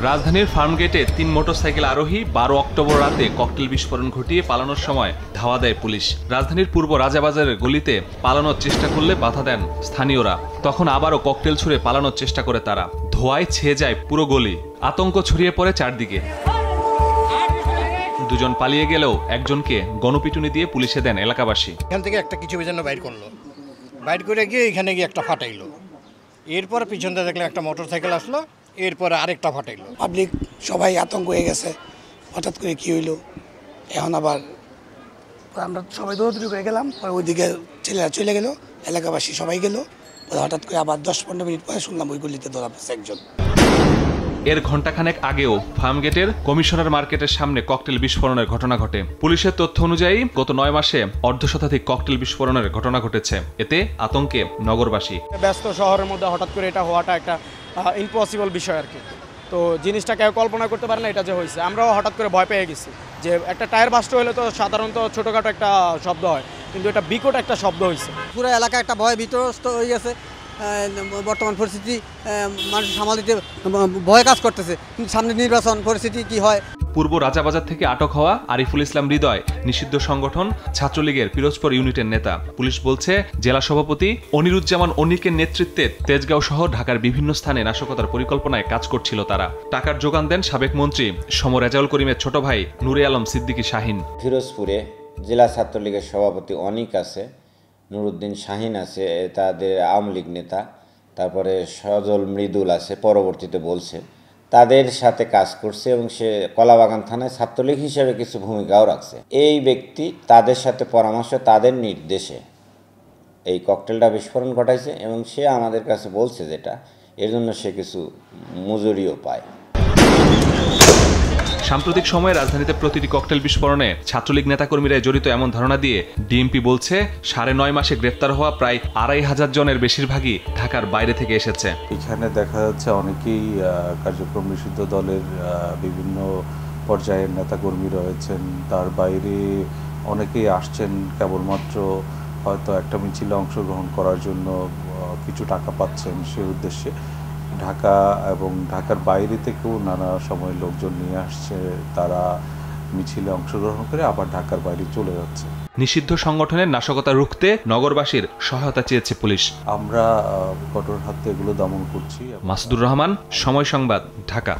রাজধানীর ফার্মগেটে ৩ মোটরসাইকেল আরোহী ১২ অক্টোবর রাতে ককটেল বিস্ফোরণ ঘটিয়ে পালানোর সময় ধাওয়া দেয় পুলিশ। রাজধানীর পূর্ব রাজাবাজারের গলিতে পালানোর চেষ্টা করলে বাধা দেন স্থানীয়রা। তখন আবারও ককটেল ছুড়ে পালানোর চেষ্টা করে তারা। ধোঁয়ায় ছেয়ে যায় পুরো গলি, আতঙ্ক ছড়িয়ে পড়ে চারদিকে। দুজন পালিয়ে গেলেও একজনকে গণপিটুনি দিয়ে পুলিশে দেন এলাকাবাসী। এখান থেকে একটা কিছু যেন বাইর করলো, বাইর করে গিয়ে এখানে গিয়ে একটা ফাটাইলো। এরপর পিছনটা দেখলাম একটা মোটরসাইকেল আসলো, এরপরে আরেকটা ফাটাইলো। পাবলিক সবাই আতঙ্ক হয়ে গেছে, হঠাৎ করে কি হইলো। এখন আবার আমরা সবাই দৌড়াদৌড়ি করে গেলাম, পরে ওইদিকে ছেলেরা চলে গেল, এলাকাবাসী সবাই গেল। হঠাৎ করে আবার 10-15 মিনিট পরে শুনলাম ওই গলিতে ধরা পড়ছে একজন। এর ঘণ্টাখানেক আগেও ফার্মগেটের কমিশনার মার্কেটের সামনে ককটেল বিস্ফোরণের ঘটনা ঘটে। পুলিশের তথ্য অনুযায়ী গত ৯ মাসে অর্ধশতাধিক ককটেল বিস্ফোরণের ঘটনা ঘটেছে। এতে আতঙ্কে নগরবাসী। ব্যস্ত শহরের মধ্যে হঠাৎ করে এটা হওয়াটা একটা ইম্পসিবল বিষয় আর কি। তো জিনিসটা কেউ কল্পনা করতে পারে না এটা যে হয়েছে। আমরাও হঠাৎ করে ভয় পেয়ে গেছি যে একটা টায়ার বাস্ট হলে তো সাধারণত ছোটোখাটো একটা শব্দ হয়, কিন্তু এটা বিকট একটা শব্দ হয়েছে। পুরো এলাকা একটা ভয় বিধ্বস্ত হয়ে গেছে। বর্তমান পরিস্থিতি মানুষ সামাল দিতে ভয় কাজ করতেছে, কিন্তু সামনে নির্বাচন পরিস্থিতি কি হয়। পূর্ব রাজাবাজার থেকে আটক হওয়া আরিফুল ইসলাম হৃদয় নিষিদ্ধ সংগঠন ছাত্রলীগের পিরোজপুর ইউনিটের নেতা। পুলিশ বলছে জেলা সভাপতি অনিরুজ্জামান অনিকের নেতৃত্বে তেজগাঁও সহ ঢাকার বিভিন্ন স্থানে নাশকতার পরিকল্পনায় কাজ করছিল তারা। টাকার যোগান দেন সাবেক মন্ত্রী সম রেজাউল করিমের ছোট ভাই নূরে আলম সিদ্দিকী শাহিন। ফিরোজপুরে জেলা ছাত্রলীগের সভাপতি অনিক আছে, নুরুদ্দিন শাহিন আছে, তাদের আওয়ামী লীগ নেতা, তারপরে সজল মৃদুল আছে, পরবর্তীতে বলছে তাদের সাথে কাজ করছে এবং সে কলাবাগান থানায় ছাত্রলীগ হিসেবে কিছু ভূমিকাও রাখছে। এই ব্যক্তি তাদের সাথে পরামর্শ, তাদের নির্দেশে এই ককটেলটা বিস্ফোরণ ঘটাইছে এবং সে আমাদের কাছে বলছে যেটা এর জন্য সে কিছু মজুরিও পায়। সাম্প্রতিক সময়ে রাজধানীতে প্রতিটি ককটেল বিস্ফোরণে ছাত্রলীগ নেতাকর্মীরা জড়িত এমন ধারণা দিয়ে ডিএমপি বলছে ৯.৫ মাসে গ্রেফতার হওয়া প্রায় ২৫০০ জনের বেশিরভাগই ঢাকার বাইরে থেকে এসেছে। এখানে দেখা যাচ্ছে অনেকেই কার্যক্রম নিষিদ্ধ দলের বিভিন্ন পর্যায়ের নেতাকর্মী রয়েছেন। তার বাইরে অনেকেই আসছেন কেবলমাত্র হয়তো একটা মিছিলে অংশগ্রহণ করার জন্য কিছু টাকা পাচ্ছেন সে উদ্দেশ্যে। ঢাকা এবং ঢাকার বাইরে থেকেও নানা সময় লোকজন নিয়ে আসছে, তারা মিছিলে অংশগ্রহণ করে আবার ঢাকার বাইরে চলে যাচ্ছে। নিষিদ্ধ সংগঠনের নাশকতা রুখতে নগরবাসীর সহায়তা চেয়েছে পুলিশ। আমরা কঠোর হাতে এগুলো দমন করছি। মাসুদুর রহমান, সময় সংবাদ, ঢাকা।